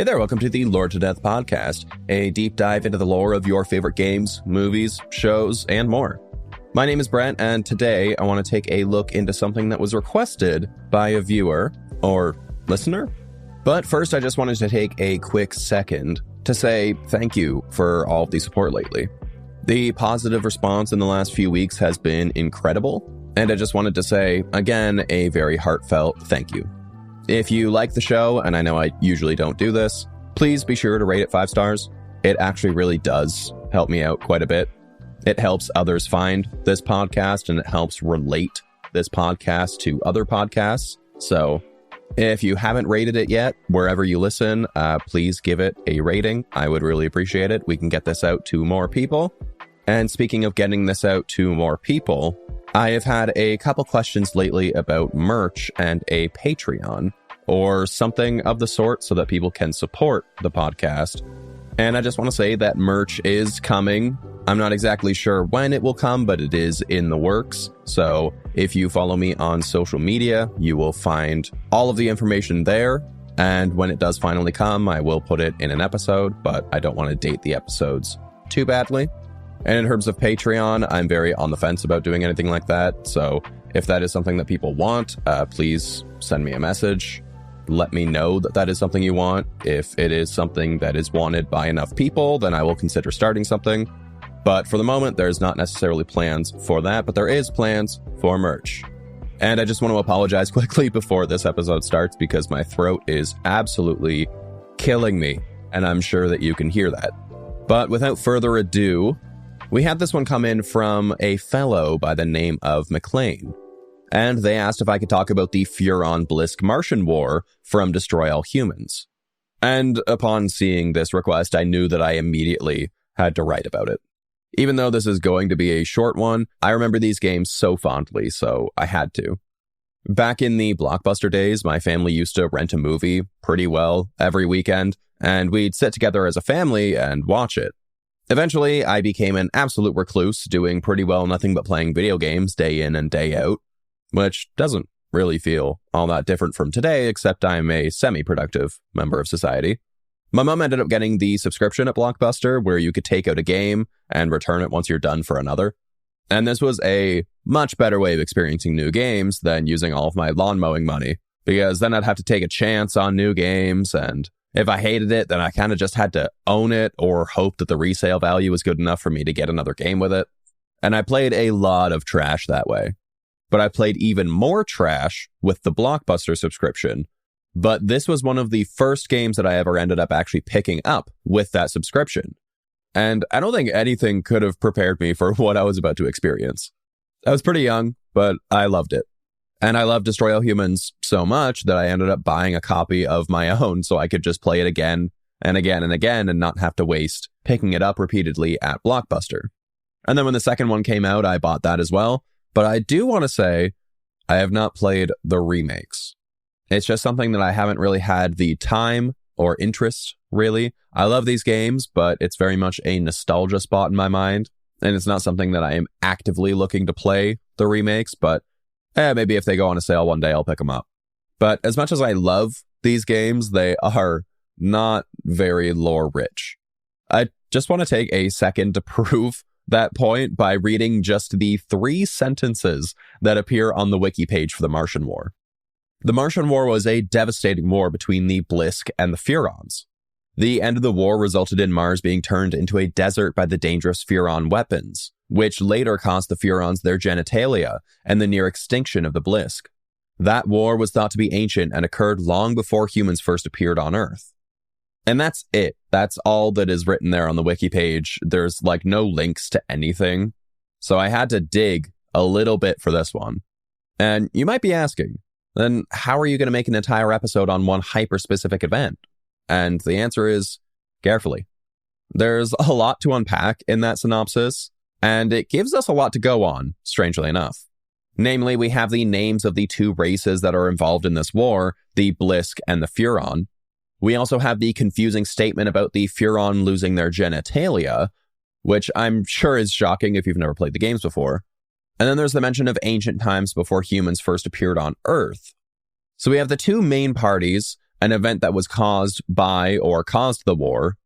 Hey there, welcome to the Lore to Death podcast, a deep dive into the lore of your favorite games, movies, shows, and more. My name is Brent, and today I want to take a look into something that was requested by a viewer, or listener. But first, I just wanted to take a quick second to say thank you for all of the support lately. The positive response in the last few weeks has been incredible, and I just wanted to say, again, a very heartfelt thank you. If you like the show, and I know I usually don't do this, please be sure to rate it 5 stars. It actually really does help me out quite a bit. It helps others find this podcast, and it helps relate this podcast to other podcasts. So if you haven't rated it yet, wherever you listen, please give it a rating. I would really appreciate it. We can get this out to more people. And speaking of getting this out to more people, I have had a couple questions lately about merch and a Patreon or something of the sort so that people can support the podcast. And I just want to say that merch is coming. I'm not exactly sure when it will come, but it is in the works. So if you follow me on social media, you will find all of the information there. And when it does finally come, I will put it in an episode, but I don't want to date the episodes too badly. And in terms of Patreon, I'm very on the fence about doing anything like that. So if that is something that people want, please send me a message. Let me know that that is something you want. If it is something that is wanted by enough people, then I will consider starting something. But for the moment, there's not necessarily plans for that, but there is plans for merch. And I just want to apologize quickly before this episode starts because my throat is absolutely killing me, and I'm sure that you can hear that. But without further ado, we had this one come in from a fellow by the name of McLean, and they asked if I could talk about the Furon-Blisk Martian War from Destroy All Humans. And upon seeing this request, I knew that I immediately had to write about it. Even though this is going to be a short one, I remember these games so fondly, so I had to. Back in the Blockbuster days, my family used to rent a movie pretty well every weekend, and we'd sit together as a family and watch it. Eventually, I became an absolute recluse, doing pretty well nothing but playing video games day in and day out, which doesn't really feel all that different from today, except I'm a semi-productive member of society. My mom ended up getting the subscription at Blockbuster, where you could take out a game and return it once you're done for another. And this was a much better way of experiencing new games than using all of my lawn mowing money, because then I'd have to take a chance on new games, and if I hated it, then I kind of just had to own it or hope that the resale value was good enough for me to get another game with it. And I played a lot of trash that way. But I played even more trash with the Blockbuster subscription. But this was one of the first games that I ever ended up actually picking up with that subscription. And I don't think anything could have prepared me for what I was about to experience. I was pretty young, but I loved it. And I love Destroy All Humans so much that I ended up buying a copy of my own so I could just play it again and again and again and not have to waste picking it up repeatedly at Blockbuster. And then when the second one came out, I bought that as well. But I do want to say I have not played the remakes. It's just something that I haven't really had the time or interest, really. I love these games, but it's very much a nostalgia spot in my mind. And it's not something that I am actively looking to play the remakes, but maybe if they go on a sale one day, I'll pick them up. But as much as I love these games, they are not very lore rich. I just want to take a second to prove that point by reading just the 3 sentences that appear on the wiki page for the Martian War. The Martian War was a devastating war between the Blisk and the Furons. The end of the war resulted in Mars being turned into a desert by the dangerous Furon weapons, which later cost the Furons their genitalia and the near extinction of the Blisk. That war was thought to be ancient and occurred long before humans first appeared on Earth. And that's it. That's all that is written there on the wiki page. There's no links to anything. So I had to dig a little bit for this one. And you might be asking, then how are you going to make an entire episode on one hyper-specific event? And the answer is, carefully. There's a lot to unpack in that synopsis, and it gives us a lot to go on, strangely enough. Namely, we have the names of the 2 races that are involved in this war, the Blisk and the Furon. We also have the confusing statement about the Furon losing their genitalia, which I'm sure is shocking if you've never played the games before. And then there's the mention of ancient times before humans first appeared on Earth. So we have the 2 main parties, an event that was caused by or caused the war,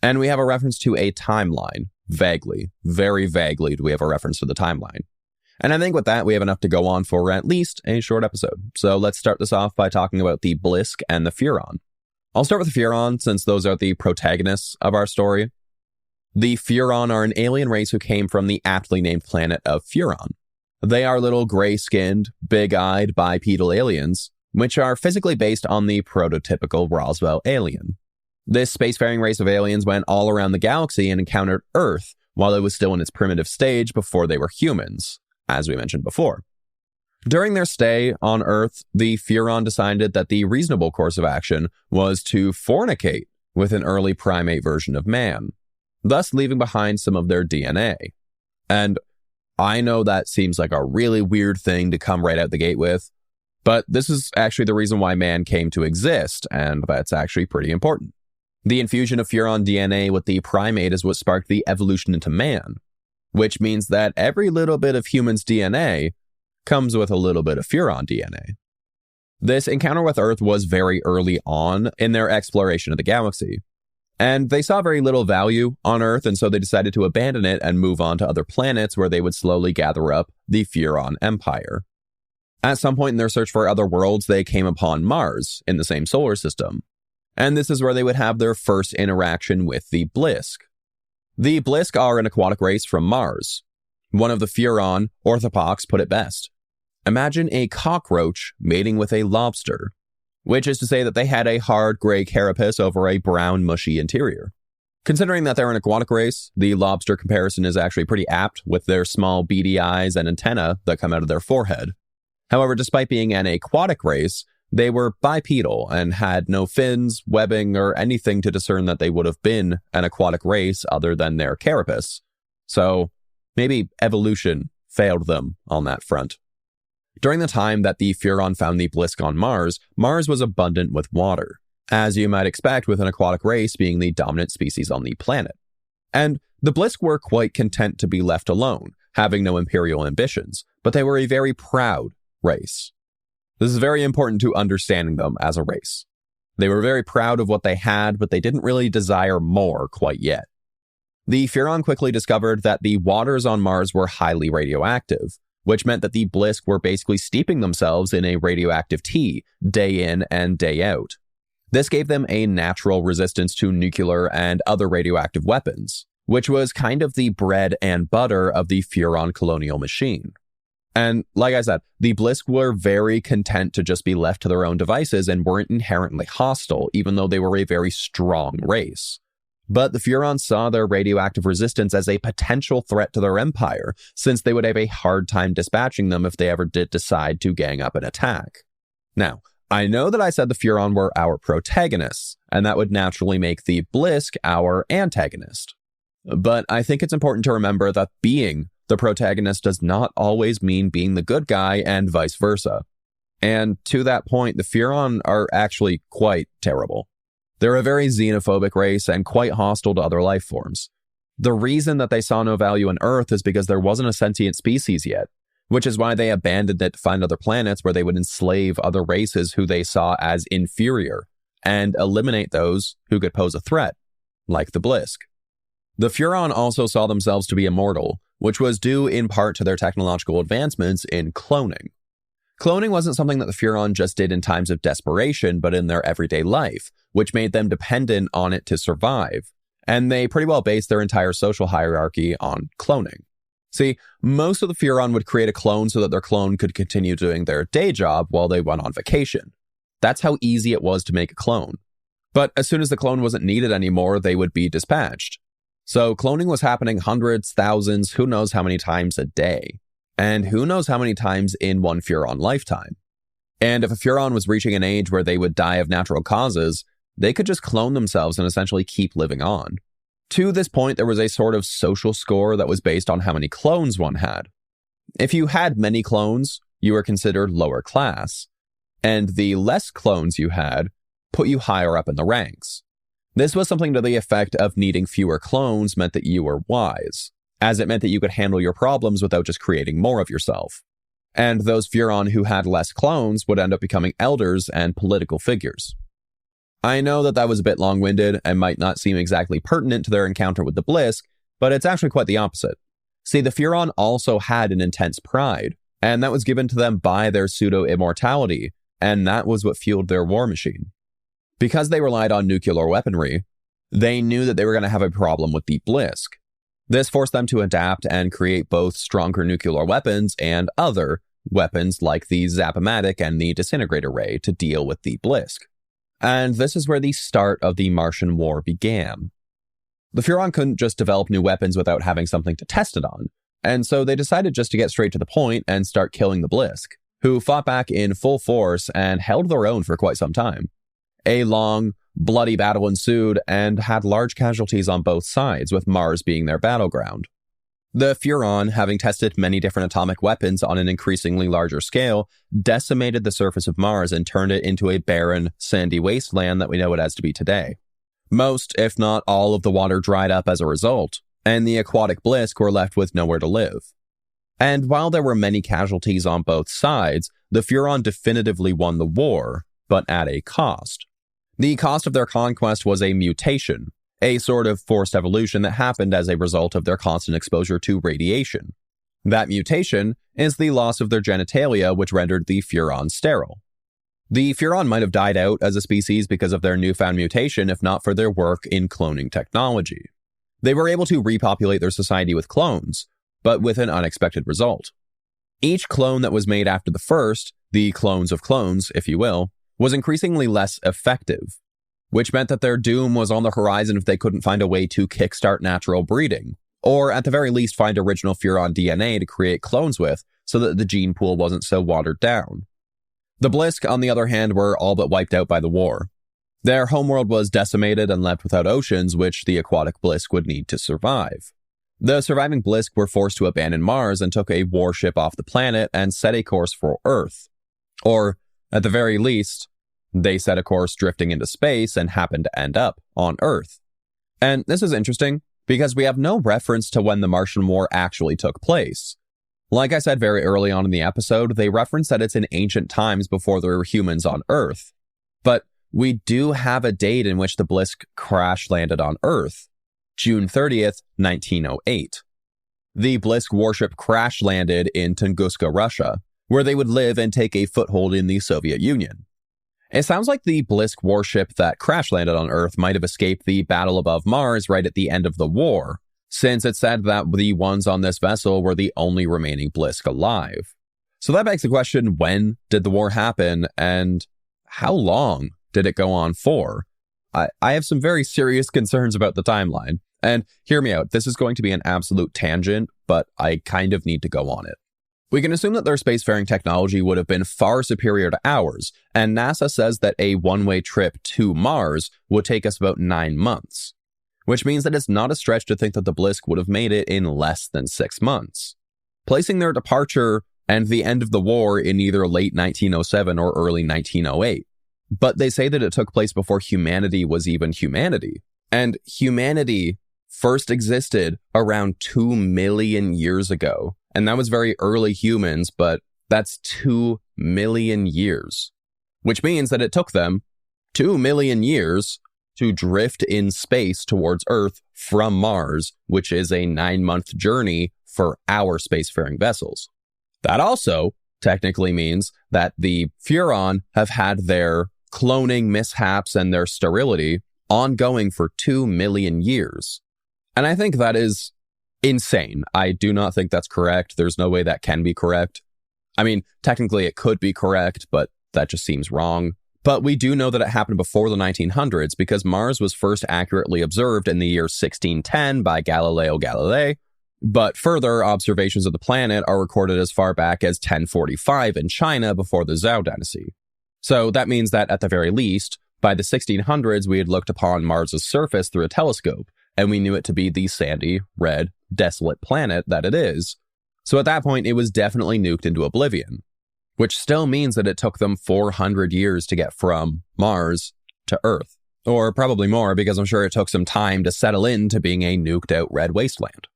and we have a reference to a timeline. Vaguely, very vaguely do we have a reference to the timeline. And I think with that, we have enough to go on for at least a short episode. So let's start this off by talking about the Blisk and the Furon. I'll start with the Furon, since those are the protagonists of our story. The Furon are an alien race who came from the aptly named planet of Furon. They are little gray-skinned, big-eyed, bipedal aliens, which are physically based on the prototypical Roswell alien. This spacefaring race of aliens went all around the galaxy and encountered Earth while it was still in its primitive stage before they were humans, as we mentioned before. During their stay on Earth, the Furon decided that the reasonable course of action was to fornicate with an early primate version of man, thus leaving behind some of their DNA. And I know that seems like a really weird thing to come right out the gate with, but this is actually the reason why man came to exist, and that's actually pretty important. The infusion of Furon DNA with the primate is what sparked the evolution into man, which means that every little bit of human's DNA comes with a little bit of Furon DNA. This encounter with Earth was very early on in their exploration of the galaxy, and they saw very little value on Earth, and so they decided to abandon it and move on to other planets where they would slowly gather up the Furon Empire. At some point in their search for other worlds, they came upon Mars in the same solar system, and this is where they would have their first interaction with the Blisk. The Blisk are an aquatic race from Mars. One of the Furon, Orthopox, put it best. Imagine a cockroach mating with a lobster, which is to say that they had a hard gray carapace over a brown mushy interior. Considering that they're an aquatic race, the lobster comparison is actually pretty apt with their small beady eyes and antennae that come out of their forehead. However, despite being an aquatic race, they were bipedal and had no fins, webbing, or anything to discern that they would have been an aquatic race other than their carapace. So maybe evolution failed them on that front. During the time that the Furon found the Blisk on Mars, Mars was abundant with water, as you might expect with an aquatic race being the dominant species on the planet. And the Blisk were quite content to be left alone, having no imperial ambitions, but they were a very proud race. This is very important to understanding them as a race. They were very proud of what they had, but they didn't really desire more quite yet. The Furon quickly discovered that the waters on Mars were highly radioactive, which meant that the Blisk were basically steeping themselves in a radioactive tea day in and day out. This gave them a natural resistance to nuclear and other radioactive weapons, which was kind of the bread and butter of the Furon colonial machine. And like I said, the Blisk were very content to just be left to their own devices and weren't inherently hostile, even though they were a very strong race. But the Furon saw their radioactive resistance as a potential threat to their empire, since they would have a hard time dispatching them if they ever did decide to gang up an attack. Now, I know that I said the Furon were our protagonists, and that would naturally make the Blisk our antagonist. But I think it's important to remember that being the protagonist does not always mean being the good guy and vice versa. And to that point, the Furon are actually quite terrible. They're a very xenophobic race and quite hostile to other life forms. The reason that they saw no value on Earth is because there wasn't a sentient species yet, which is why they abandoned it to find other planets where they would enslave other races who they saw as inferior and eliminate those who could pose a threat, like the Blisk. The Furon also saw themselves to be immortal, which was due in part to their technological advancements in cloning. Cloning wasn't something that the Furon just did in times of desperation, but in their everyday life, which made them dependent on it to survive. And they pretty well based their entire social hierarchy on cloning. See, most of the Furon would create a clone so that their clone could continue doing their day job while they went on vacation. That's how easy it was to make a clone. But as soon as the clone wasn't needed anymore, they would be dispatched. So cloning was happening hundreds, thousands, who knows how many times a day. And who knows how many times in one Furon lifetime. And if a Furon was reaching an age where they would die of natural causes, they could just clone themselves and essentially keep living on. To this point, there was a sort of social score that was based on how many clones one had. If you had many clones, you were considered lower class. And the less clones you had put you higher up in the ranks. This was something to the effect of needing fewer clones meant that you were wise, as it meant that you could handle your problems without just creating more of yourself. And those Furon who had less clones would end up becoming elders and political figures. I know that was a bit long-winded and might not seem exactly pertinent to their encounter with the Blisk, but it's actually quite the opposite. See, the Furon also had an intense pride, and that was given to them by their pseudo-immortality, and that was what fueled their war machine. Because they relied on nuclear weaponry, they knew that they were going to have a problem with the Blisk. This forced them to adapt and create both stronger nuclear weapons and other weapons like the Zap-O-Matic and the Disintegrator Ray to deal with the Blisk. And this is where the start of the Martian War began. The Furon couldn't just develop new weapons without having something to test it on, and so they decided just to get straight to the point and start killing the Blisk, who fought back in full force and held their own for quite some time. A long, bloody battle ensued and had large casualties on both sides, with Mars being their battleground. The Furon, having tested many different atomic weapons on an increasingly larger scale, decimated the surface of Mars and turned it into a barren, sandy wasteland that we know it as to be today. Most, if not all, of the water dried up as a result, and the aquatic Blisk were left with nowhere to live. And while there were many casualties on both sides, the Furon definitively won the war, but at a cost. The cost of their conquest was a mutation, a sort of forced evolution that happened as a result of their constant exposure to radiation. That mutation is the loss of their genitalia, which rendered the Furon sterile. The Furon might have died out as a species because of their newfound mutation, if not for their work in cloning technology. They were able to repopulate their society with clones, but with an unexpected result. Each clone that was made after the first, the clones of clones, if you will, was increasingly less effective, which meant that their doom was on the horizon if they couldn't find a way to kickstart natural breeding, or at the very least find original Furon DNA to create clones with so that the gene pool wasn't so watered down. The Blisk, on the other hand, were all but wiped out by the war. Their homeworld was decimated and left without oceans, which the aquatic Blisk would need to survive. The surviving Blisk were forced to abandon Mars and took a warship off the planet and set a course for Earth. Or, at the very least, they set a course drifting into space and happened to end up on Earth. And this is interesting because we have no reference to when the Martian War actually took place. Like I said very early on in the episode, they reference that it's in ancient times before there were humans on Earth. But we do have a date in which the Blisk crash landed on Earth, June 30th, 1908. The Blisk warship crash landed in Tunguska, Russia, where they would live and take a foothold in the Soviet Union. It sounds like the Blisk warship that crash landed on Earth might have escaped the battle above Mars right at the end of the war, since it said that the ones on this vessel were the only remaining Blisk alive. So that begs the question, when did the war happen, and how long did it go on for? I have some very serious concerns about the timeline, and hear me out, this is going to be an absolute tangent, but I kind of need to go on it. We can assume that their spacefaring technology would have been far superior to ours, and NASA says that a one-way trip to Mars would take us about 9 months, which means that it's not a stretch to think that the Blisk would have made it in less than 6 months. Placing their departure and the end of the war in either late 1907 or early 1908. But they say that it took place before humanity was even humanity. And humanity first existed around 2 million years ago. And that was very early humans, but that's 2 million years. Which means that it took them 2 million years to drift in space towards Earth from Mars, which is a 9-month journey for our spacefaring vessels. That also technically means that the Furon have had their cloning mishaps and their sterility ongoing for 2 million years. And I think that is insane. I do not think that's correct. There's no way that can be correct. I mean, technically it could be correct, but that just seems wrong. But we do know that it happened before the 1900s because Mars was first accurately observed in the year 1610 by Galileo Galilei. But further observations of the planet are recorded as far back as 1045 in China before the Zhou dynasty. So that means that at the very least, by the 1600s, we had looked upon Mars's surface through a telescope, and we knew it to be the sandy, red, desolate planet that it is. So at that point, it was definitely nuked into oblivion, which still means that it took them 400 years to get from Mars to Earth. Or probably more, because I'm sure it took some time to settle into being a nuked out red wasteland.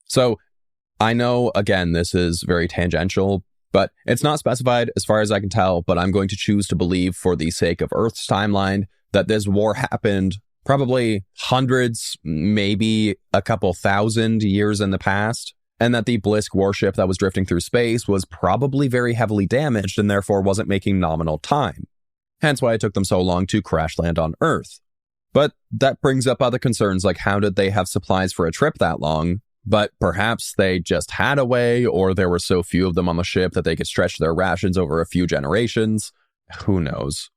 So I know, again, this is very tangential, but it's not specified as far as I can tell, but I'm going to choose to believe for the sake of Earth's timeline that this war happened probably hundreds, maybe a couple thousand years in the past, and that the Blisk warship that was drifting through space was probably very heavily damaged and therefore wasn't making nominal time. Hence why it took them so long to crash land on Earth. But that brings up other concerns, like how did they have supplies for a trip that long? But perhaps they just had a way, or there were so few of them on the ship that they could stretch their rations over a few generations. Who knows?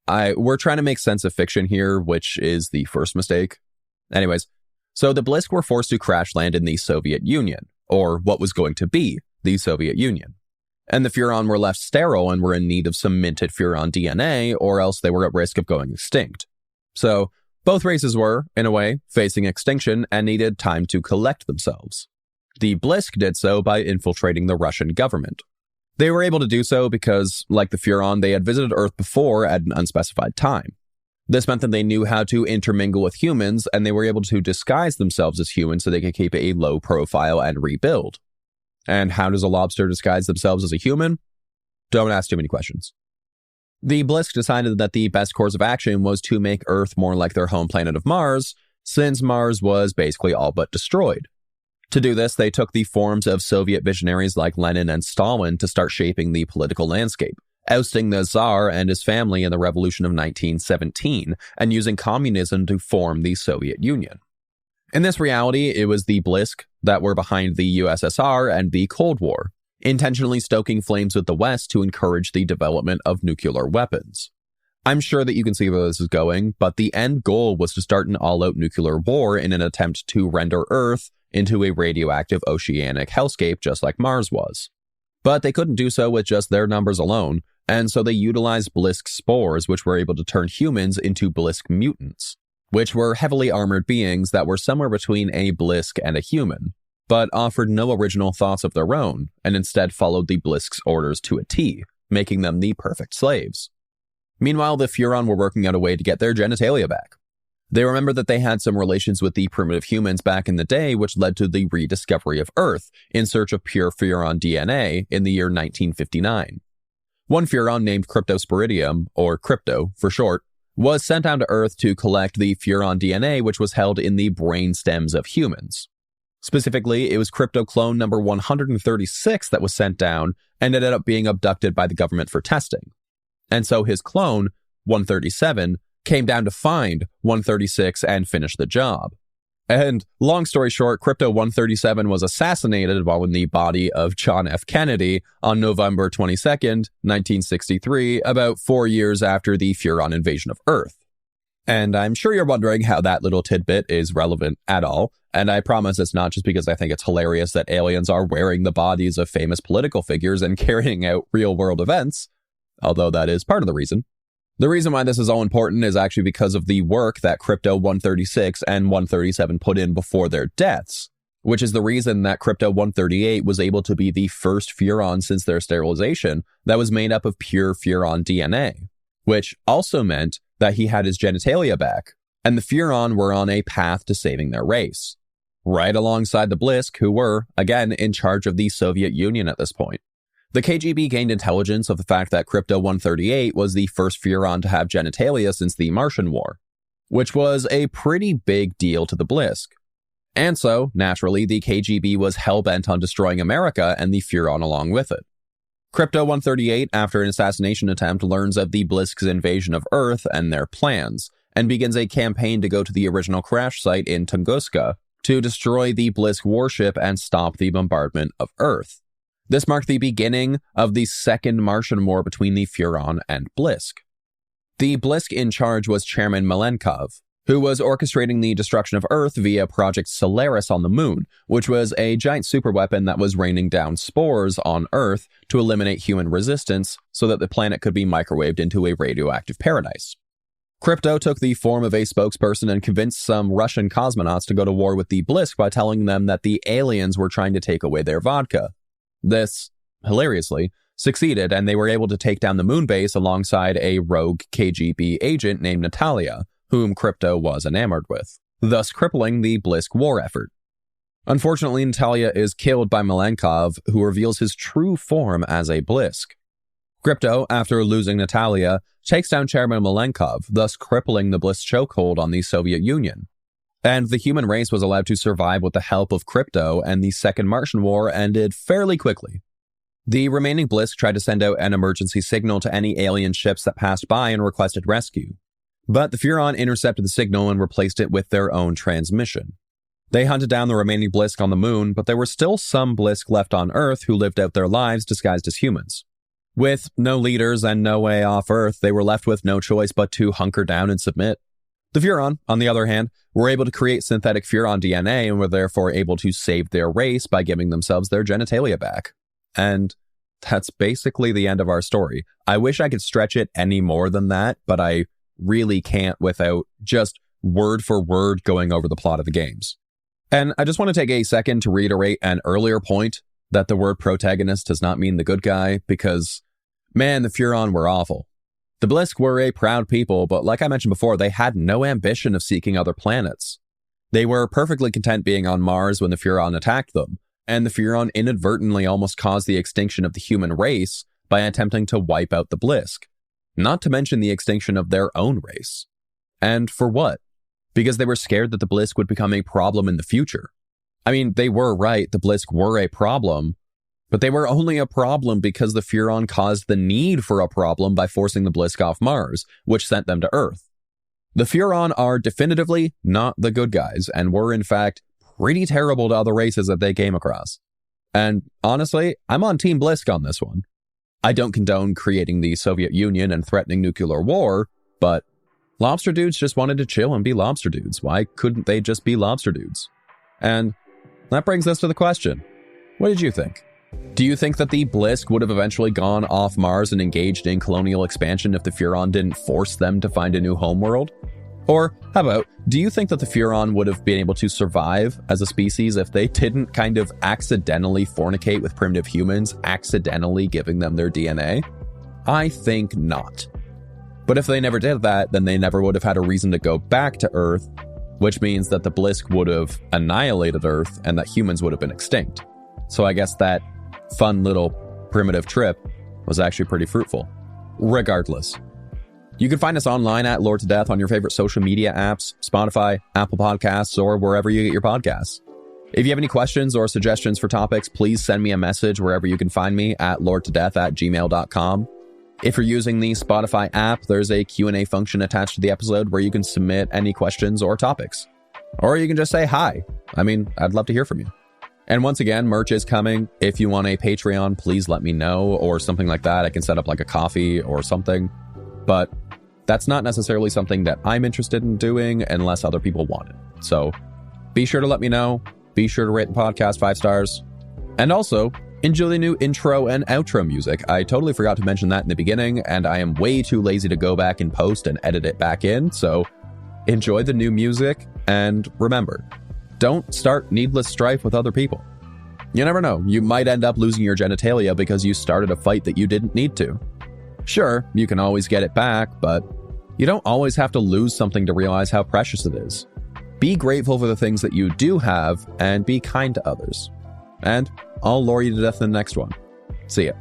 We're trying to make sense of fiction here, which is the first mistake. Anyways, so the Blisk were forced to crash land in the Soviet Union, or what was going to be the Soviet Union. And the Furon were left sterile and were in need of some minted Furon DNA, or else they were at risk of going extinct. So both races were, in a way, facing extinction and needed time to collect themselves. The Blisk did so by infiltrating the Russian government. They were able to do so because, like the Furon, they had visited Earth before at an unspecified time. This meant that they knew how to intermingle with humans, and they were able to disguise themselves as humans so they could keep a low profile and rebuild. And how does a lobster disguise themselves as a human? Don't ask too many questions. The Blisk decided that the best course of action was to make Earth more like their home planet of Mars, since Mars was basically all but destroyed. To do this, they took the forms of Soviet visionaries like Lenin and Stalin to start shaping the political landscape, ousting the Tsar and his family in the Revolution of 1917, and using communism to form the Soviet Union. In this reality, it was the Blisk that were behind the USSR and the Cold War, intentionally stoking flames with the West to encourage the development of nuclear weapons. I'm sure that you can see where this is going, but the end goal was to start an all-out nuclear war in an attempt to render Earth into a radioactive oceanic hellscape just like Mars was. But they couldn't do so with just their numbers alone, and so they utilized Blisk spores, which were able to turn humans into Blisk mutants, which were heavily armored beings that were somewhere between a Blisk and a human, but offered no original thoughts of their own, and instead followed the Blisk's orders to a T, making them the perfect slaves. Meanwhile, the Furon were working out a way to get their genitalia back. They remembered that they had some relations with the primitive humans back in the day, which led to the rediscovery of Earth in search of pure Furon DNA in the year 1959. One Furon named Cryptosporidium, or Crypto for short, was sent down to Earth to collect the Furon DNA, which was held in the brain stems of humans. Specifically, it was Crypto clone number 136 that was sent down and ended up being abducted by the government for testing. And so his clone, 137, came down to find 136 and finish the job. And long story short, Crypto 137 was assassinated while in the body of John F. Kennedy on November 22nd, 1963, about 4 years after the Furon invasion of Earth. And I'm sure you're wondering how that little tidbit is relevant at all. And I promise it's not just because I think it's hilarious that aliens are wearing the bodies of famous political figures and carrying out real-world events, although that is part of the reason. The reason why this is all important is actually because of the work that Crypto 136 and 137 put in before their deaths, which is the reason that Crypto 138 was able to be the first Furon since their sterilization that was made up of pure Furon DNA, which also meant that he had his genitalia back, and the Furon were on a path to saving their race, right alongside the Blisk, who were, again, in charge of the Soviet Union at this point. The KGB gained intelligence of the fact that Crypto 138 was the first Furon to have genitalia since the Martian War, which was a pretty big deal to the Blisk. And so, naturally, the KGB was hell-bent on destroying America and the Furon along with it. Crypto 138, after an assassination attempt, learns of the Blisk's invasion of Earth and their plans, and begins a campaign to go to the original crash site in Tunguska to destroy the Blisk warship and stop the bombardment of Earth. This marked the beginning of the second Martian War between the Furon and Blisk. The Blisk in charge was Chairman Malenkov, who was orchestrating the destruction of Earth via Project Solaris on the Moon, which was a giant superweapon that was raining down spores on Earth to eliminate human resistance so that the planet could be microwaved into a radioactive paradise. Crypto took the form of a spokesperson and convinced some Russian cosmonauts to go to war with the Blisk by telling them that the aliens were trying to take away their vodka. This, hilariously, succeeded, and they were able to take down the moon base alongside a rogue KGB agent named Natalia, whom Crypto was enamored with, thus crippling the Blisk war effort. Unfortunately, Natalia is killed by Malenkov, who reveals his true form as a Blisk. Crypto, after losing Natalia, takes down Chairman Malenkov, thus crippling the Blisk chokehold on the Soviet Union. And the human race was allowed to survive with the help of Crypto, and the Second Martian War ended fairly quickly. The remaining Blisk tried to send out an emergency signal to any alien ships that passed by and requested rescue. But the Furon intercepted the signal and replaced it with their own transmission. They hunted down the remaining Blisk on the moon, but there were still some Blisk left on Earth who lived out their lives disguised as humans. With no leaders and no way off Earth, they were left with no choice but to hunker down and submit. The Furon, on the other hand, were able to create synthetic Furon DNA and were therefore able to save their race by giving themselves their genitalia back. And that's basically the end of our story. I wish I could stretch it any more than that, but I really can't without just word for word going over the plot of the games. And I just want to take a second to reiterate an earlier point that the word protagonist does not mean the good guy, because, man, the Furon were awful. The Blisk were a proud people, but like I mentioned before, they had no ambition of seeking other planets. They were perfectly content being on Mars when the Furon attacked them, and the Furon inadvertently almost caused the extinction of the human race by attempting to wipe out the Blisk, not to mention the extinction of their own race. And for what? Because they were scared that the Blisk would become a problem in the future. I mean, they were right, the Blisk were a problem, but they were only a problem because the Furon caused the need for a problem by forcing the Blisk off Mars, which sent them to Earth. The Furon are definitively not the good guys, and were in fact pretty terrible to other races that they came across. And honestly, I'm on Team Blisk on this one. I don't condone creating the Soviet Union and threatening nuclear war, but lobster dudes just wanted to chill and be lobster dudes. Why couldn't they just be lobster dudes? And that brings us to the question. What did you think? Do you think that the Blisk would have eventually gone off Mars and engaged in colonial expansion if the Furon didn't force them to find a new homeworld? Or how about, do you think that the Furon would have been able to survive as a species if they didn't kind of accidentally fornicate with primitive humans, accidentally giving them their DNA? I think not. But if they never did that, then they never would have had a reason to go back to Earth, which means that the Blisk would have annihilated Earth and that humans would have been extinct. So I guess that fun little primitive trip was actually pretty fruitful. Regardless, you can find us online at Lore to Death on your favorite social media apps, Spotify, Apple Podcasts, or wherever you get your podcasts. If you have any questions or suggestions for topics, please send me a message wherever you can find me at loretodeath@gmail.com. If you're using the Spotify app, there's a Q&A function attached to the episode where you can submit any questions or topics. Or you can just say hi. I mean, I'd love to hear from you. And once again, merch is coming. If you want a Patreon, please let me know, or something like that. I can set up like a coffee or something. But that's not necessarily something that I'm interested in doing unless other people want it. So be sure to let me know. Be sure to rate the podcast 5 stars. And also, enjoy the new intro and outro music. I totally forgot to mention that in the beginning, and I am way too lazy to go back and post and edit it back in. So enjoy the new music, and remember, don't start needless strife with other people. You never know, you might end up losing your genitalia because you started a fight that you didn't need to. Sure, you can always get it back, but you don't always have to lose something to realize how precious it is. Be grateful for the things that you do have, and be kind to others. And I'll lure you to death in the next one. See ya.